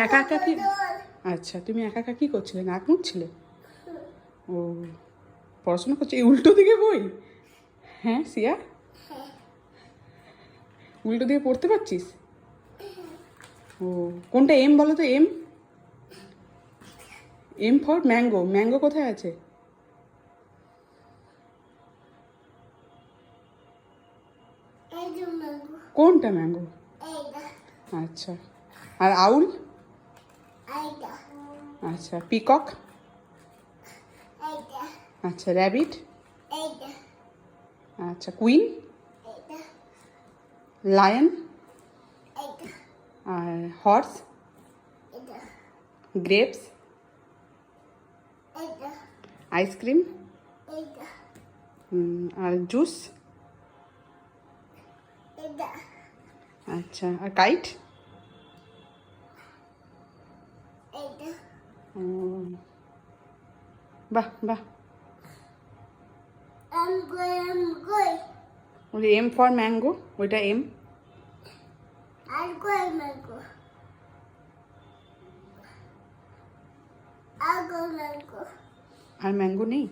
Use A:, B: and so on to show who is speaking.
A: একা একা কি আচ্ছা তুমি একা একা কি করছিলে নাক মুছছিলে ও পড়াশোনা করছো এই উল্টো দিকে বই হ্যাঁ সিয়া উল্টো দিকে পড়তে পারছিস ও কোনটা এম বলো তো M M for mango mango কোথায় আছে কোনটা ম্যাঙ্গো আচ্ছা আর আউল আচ্ছা পিকক আচ্ছা র্যাবিট আচ্ছা কুইন লায়ন আর হর্স গ্রেপস আইসক্রিম আর জুস আচ্ছা আর কাইট বাহ বাহ ওই এম ফর ম্যাঙ্গো ওইটা এম আর ম্যাঙ্গো নেই